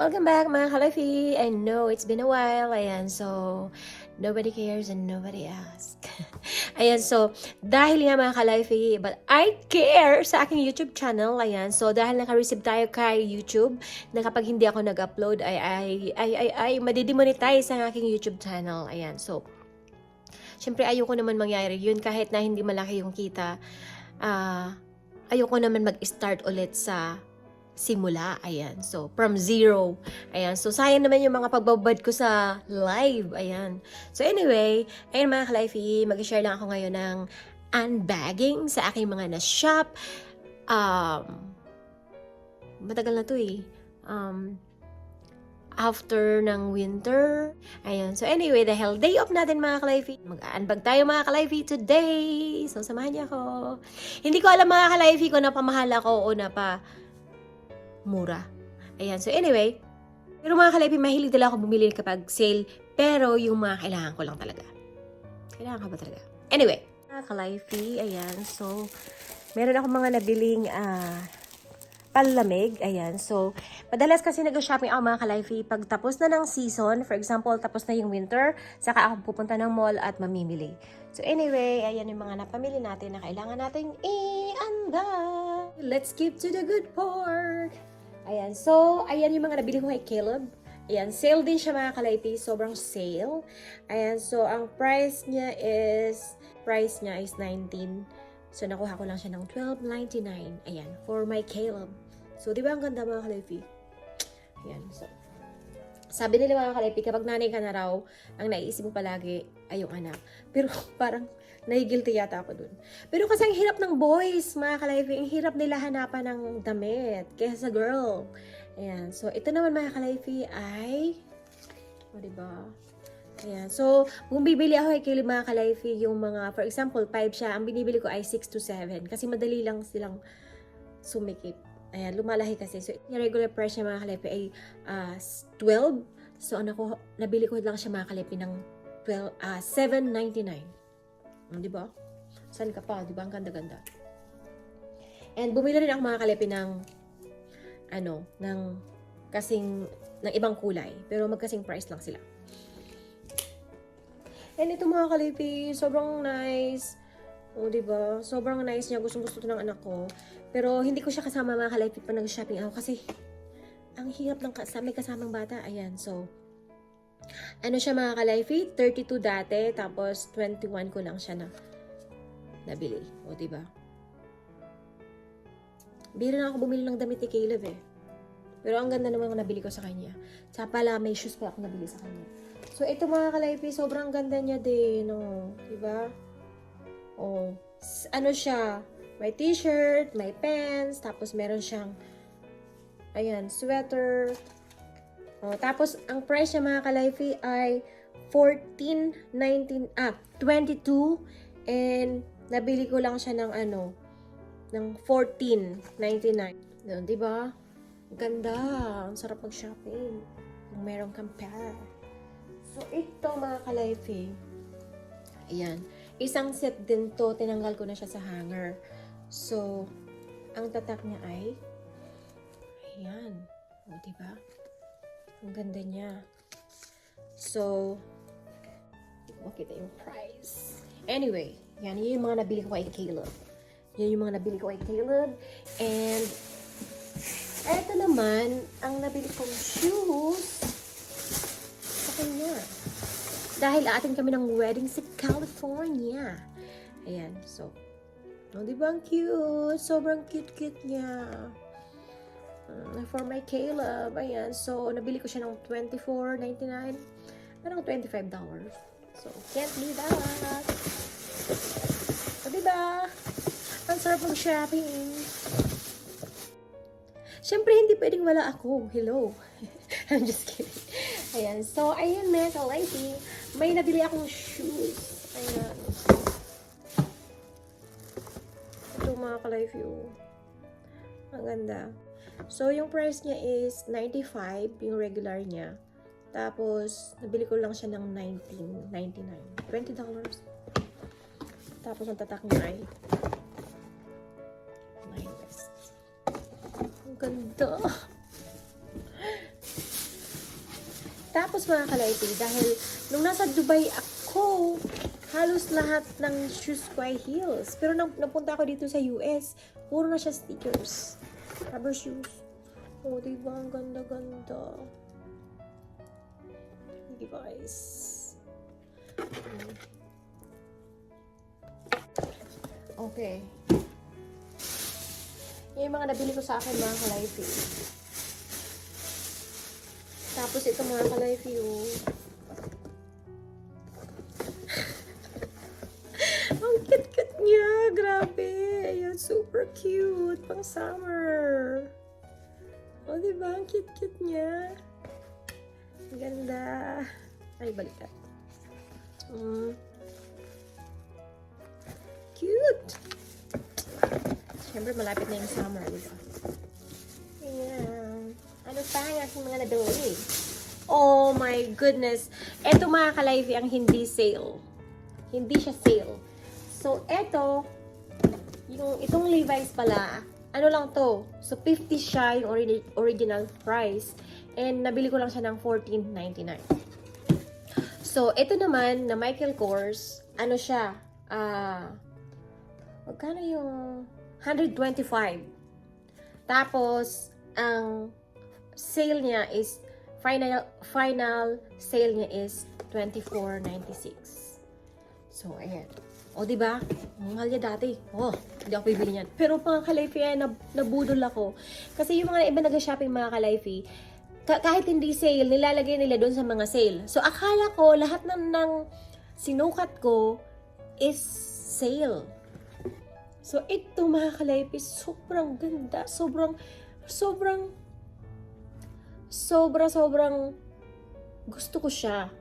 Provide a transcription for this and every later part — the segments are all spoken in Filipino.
Welcome back mga Kalifi! I know it's been a while. Ayan, so nobody cares and nobody asks. Ayan, so dahil nga mga Kalifi, but I care sa aking YouTube channel. Ayan, so dahil naka-receive tayo kay YouTube na kapag hindi ako nag-upload ay madidemonetize ang aking YouTube channel. Ayan, so syempre ayoko naman mangyari yun kahit na hindi malaki yung kita. Ayoko naman mag-start ulit sa simula. Ayan. So, from zero. Ayan. So, sayang naman yung mga pagbabad ko sa live. Ayan. So, anyway, ayun mga Kalifi, mag-share lang ako ngayon ng unbagging sa aking mga na-shop. Matagal na to eh. After ng winter. Ayan. So, anyway, dahil day off natin mga Kalifi, mag-unbag tayo mga Kalifi today. So, samahan niyo ako. Hindi ko alam mga Kalifi kung napamahal ako o mura. Ayan. So, anyway, pero mga Kalifi, mahilig talaga ako bumili kapag sale, pero yung mga kailangan ko lang talaga. Kailangan ko ba talaga? Anyway, mga Kalifi, ayan. So, meron ako mga nabiling panlamig. Ayan. So, madalas kasi nag-shopping ako mga Kalifi pag tapos na ng season. For example, tapos na yung winter, saka ako pupunta ng mall at mamimili. So, anyway, ayan yung mga napamili natin na kailangan natin i-unbag. Let's skip to the good part. Ayan. So, ayan yung mga nabili ko kay Caleb. Ayan. Sale din siya mga Kalifi. Sobrang sale. Ayan. So, ang price niya is 19. So, nakuha ko lang siya ng $12.99. Ayan. For my Caleb. So, di ba ang ganda mga Kalifi? Ayan. So, sabi nila mga Kalifi, kapag nanay ka na raw, ang naiisip mo palagi ay yung anak. Pero parang nahigilty yata ako dun. Pero kasi ang hirap ng boys, mga Kalifi, ang hirap nila hanapan ng damit kaysa sa girl. Ayan. So, ito naman mga Kalifi ay, o diba? Ayan. So, kung bibili ako kay Caleb mga Kalifi, yung mga, for example, 5 siya, ang binibili ko ay 6 to 7. Kasi madali lang silang sumikip. Ayan, lumalahi kasi. So, yung regular price niya mga Kalifi ay 12. So, nabili ko lang siya mga Kalifi ng $7.99. Di ba? Saan ka pa? Di ba? Ang ganda-ganda. And bumili rin ako mga Kalifi ng ng ibang kulay. Pero magkasing price lang sila. And ito mga Kalifi, sobrang nice. O, diba? Sobrang nice niya. Gustong-gusto to ng anak ko. Pero hindi ko siya kasama mga Kalifi pa nag-shopping ako kasi ang hirap ng may kasamang bata. Ayan, so ano siya mga Kalifi? 32 dati, tapos 21 ko lang siya nabili. O, diba? Bira na ako bumili ng damit ni Caleb eh. Pero ang ganda naman nabili ko sa kanya. Tsaka pala, may shoes pa ako nabili sa kanya. So, ito mga Kalifi, sobrang ganda niya din, no? Diba? Oh, ano siya? May t-shirt, may pants, tapos meron siyang, ayan, sweater. Oh, tapos, ang price niya mga Kalifi ay $14.19, 22. And, nabili ko lang siya ng ng $14.99. Doon, diba? Ganda. Ang sarap mag-shopping. Kung meron kang pera. So, ito mga Kalifi. Ayan. Isang set din to. Tinanggal ko na siya sa hanger. So, ang tatak niya ay ayan. O, diba? Ang ganda niya. So, hindi ko makita yung price. Anyway, yan. Yun yung mga nabili ko kay Caleb. Yan yung mga nabili ko kay Caleb. And, eto naman, ang nabili kong shoes sa kanya. Dahil atin kami ng wedding sa California. Ayan, so. Oh, di ba ang cute? Sobrang cute-cute niya. For my Caleb. Ayan, so, nabili ko siya ng $24.99. Parang $25. So, can't be that. O, diba? Ang sarap mag-shopping. Siyempre, hindi pwedeng wala ako. Hello. I'm just kidding. Ayan. So, ayan mga Kalifi. May nabili akong shoes. Ayan. Ito mga Kalifi. Oh. Ang ganda. So, yung price niya is $95. Yung regular niya. Tapos, nabili ko lang siya ng $19.99. $20. Tapos, ang tatak niya ay ganda. Tapos mga ka-Life, dahil nung nasa Dubai ako, halos lahat ng shoes ko ay heels. Pero nang napunta ako dito sa US, puro na siya sneakers. Rubber shoes. Oh, diba? Ang ganda-ganda. Diba, guys? Okay. Yan yung mga nabili ko sa akin, mga ka-Life. Tapos ito, mga ka-Life, ang cute-cute niya. Grabe. Ayan, super cute. Pang summer. O, diba? Ang cute-cute niya. Ang ganda. Ay, balikat. Cute. Siyempre, malapit na yung summer, diba? Ayan. Ano pa ang aking mga nabili? Oh my goodness. Ito, mga ka-Life, ang hindi sale. Hindi siya sale. So, itong Levi's pala, ano lang to? So, 50 siya yung original price. And, nabili ko lang siya ng $14.99. So, ito naman, na Michael Kors, ano siya? Magkano yung $125. Tapos, ang sale niya is, final sale niya is $24.96. So, ayan. O, diba? Mahal niya dati. Oh, hindi ako bibili niyan. Pero mga ka-Life, nabudol ako. Kasi yung mga iba nag-shopping, mga ka-Life, kahit hindi sale, nilalagay nila doon sa mga sale. So, akala ko, lahat ng sinukat ko is sale. So, ito, mga ka-Life, sobrang ganda. Sobrang gusto ko siya.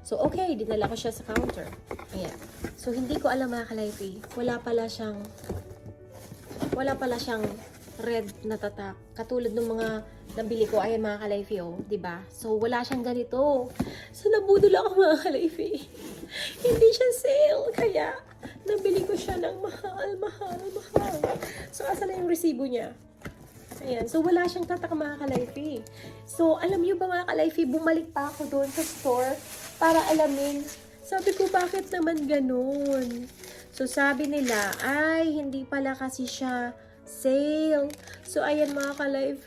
So, okay, dinala ko siya sa counter. Ayan. So, hindi ko alam, mga ka-Life, wala pala siyang red na tatak. Katulad ng mga nabili ko. Ayan, mga ka-Life, diba? So, wala siyang ganito. So, nabudol ako, mga ka-Life. Hindi siya sale. Kaya, nabili ko siya ng mahal. So, asa na yung resibo niya? Ayan. So, wala siyang tatak, mga ka-Life. So, alam niyo ba, mga ka-Life, bumalik pa ako doon sa store para alamin. Sabi ko, bakit naman ganun? So, sabi nila, ay, hindi pala kasi siya sale. So, ayan, mga ka-Life,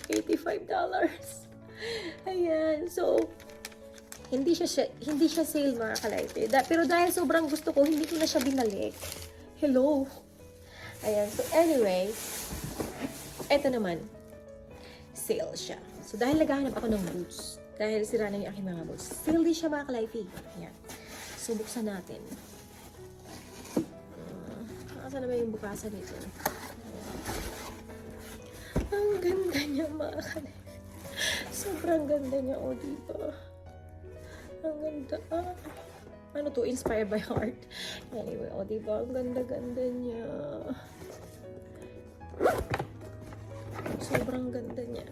$85. Ayan. So, hindi siya sale, mga ka-Life. Pero dahil sobrang gusto ko, hindi ko na siya binalik. Hello. Ayan. So, anyway, eto naman, sale siya. So, dahil naghahanap ako ng boots, dahil sira na yung aking mga boots, sale din siya, mga ka-Life. Ayan. So, buksan natin. Saan naman yung bukasan nito? Ang ganda niya, mga ka-Life. Sobrang ganda niya, o, diba? Ang ganda. Ano to? Inspired by heart. Anyway, o, diba? Ang ganda-ganda niya. Sobrang ganda niya.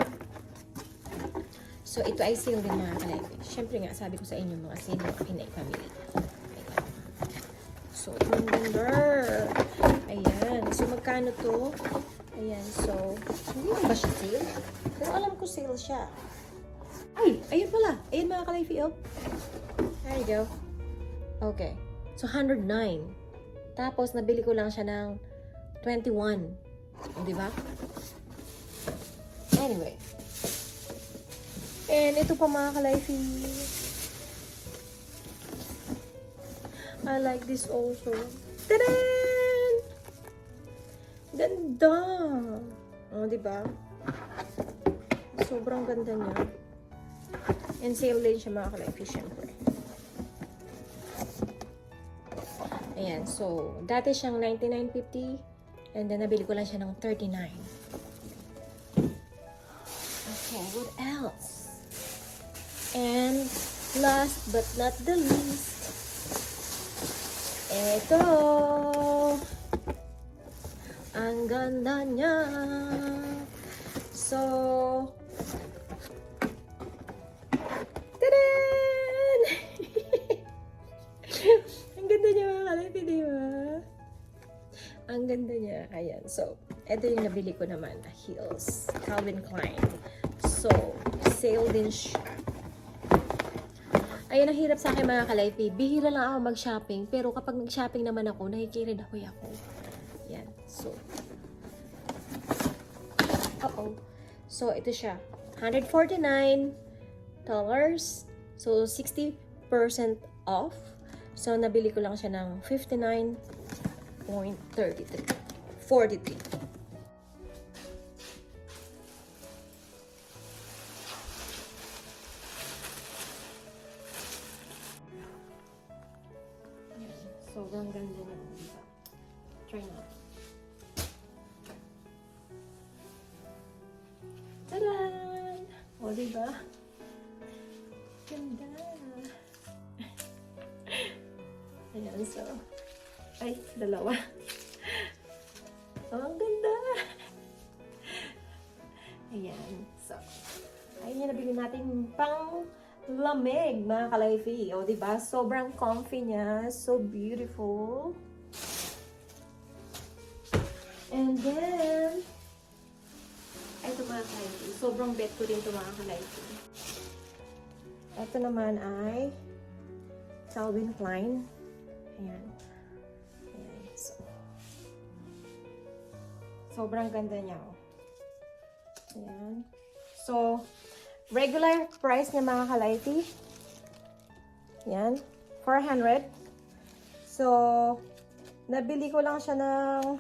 So, ito ay sale din, mga ka-Life. Siyempre nga, sabi ko sa inyo, mga sale ng Pinay family. Ayan. So, ang ganda. Ayan. So, magkano to? Ayan. So, hindi ba siya sale? Pero alam ko sale siya. Ay! Ayun pala. Ayan, mga ka-Life. Oh. There you go. Okay. So, 109. Tapos, nabili ko lang siya ng 21. O, diba? Anyway. And ito pa, mga ka-Life. I like this also. Tadaan! Ganda! O, diba? Sobrang ganda niya. And sale din siya, mga ka-Life, syempre. Ayan. So, dati siyang $99.50. And then, nabili ko lang siya ng $39. Okay, what else? And last but not the least, ito. Ang ganda niya. So, tadaan! Ang ganda niya, mga ka-Life, di ba? Ang ganda niya. Ayan. So, ito yung nabili ko naman. Heels. Calvin Klein. So, sale din siya. Ayun ang hirap sa akin mga kalaypi. Bihira lang ako mag-shopping. Pero kapag nag-shopping naman ako, nakikirinahoy ako. Yan. So, So, ito siya. $149. So, 60% off. So, nabili ko lang siya ng 43. Sobrang ganda niya. Diba? Try na. Taran! O, diba? Ganda. Ayan, so. Ay, dalawa. Oh, ang ganda. Ayan, so. Ayun yung nabili natin pang lamig, mga kalayfi. O, diba? Sobrang comfy niya. So beautiful. And then, ito mga kalayfi. Sobrang bet ko din ito mga kalayfi. Ito naman ay Calvin Klein. Ayan. Ayan. So, sobrang ganda niya. Oh. Ayan. So, regular price niya mga kalayfi. Yan. 400. So, nabili ko lang siya ng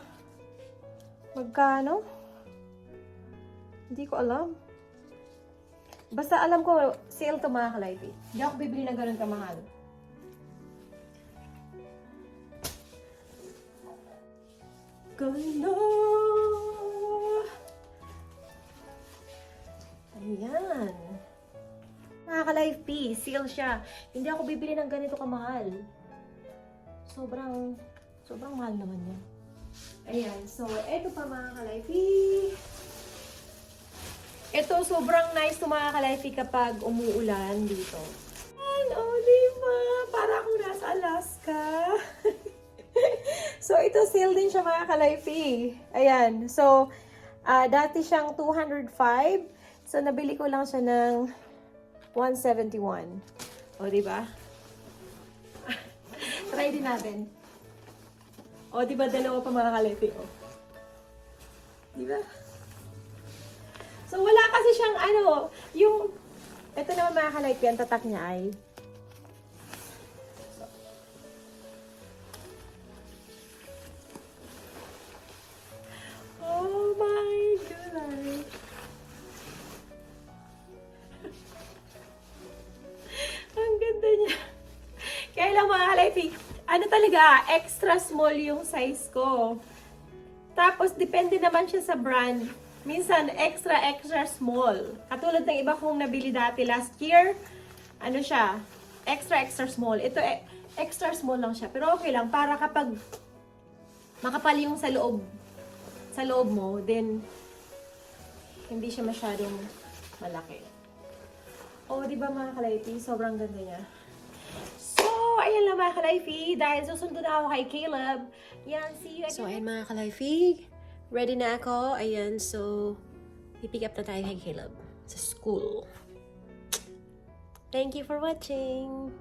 magkano? Hindi ko alam. Basta alam ko, sale to mga kalayfi. Hindi ako bibili ng ganun kamahal. Ganda! Ayan. Mga ka-life sale siya. Hindi ako bibili ng ganito kamahal. Sobrang mahal naman yan. Ayan. So, eto pa mga ka-life. Ito, sobrang nice to mga ka-life kapag umuulan dito. Ayan, oh, diba? Para akong nasa Alaska. So, ito sale din siya mga ka-life. Ayan. So, dati siyang 205. So, nabili ko lang siya ng 171. O, diba? Try din natin. O, diba? Dalawa pa mga kalipi. O. Diba? So, wala kasi siyang yung, ito naman mga kalipi, ang tatak niya ay, oh my God! Ang ganda niya. Kaya lang mga kalipi, talaga, extra small yung size ko. Tapos, depende naman siya sa brand. Minsan, extra small. Katulad ng iba kong nabili dati last year, siya, extra small. Ito, extra small lang siya. Pero okay lang, para kapag makapal yung sa loob mo, then, hindi siya masyadong malaki. Oh, di ba mga kalaypi? Sobrang ganda niya. So, ayan lang mga kalaypi. Dahil susundo na ako kay Caleb. Yan, see you again. So, ayan mga kalaypi. Ready na ako. Ayan, so, pipick up na tayo kay Caleb sa school. Thank you for watching.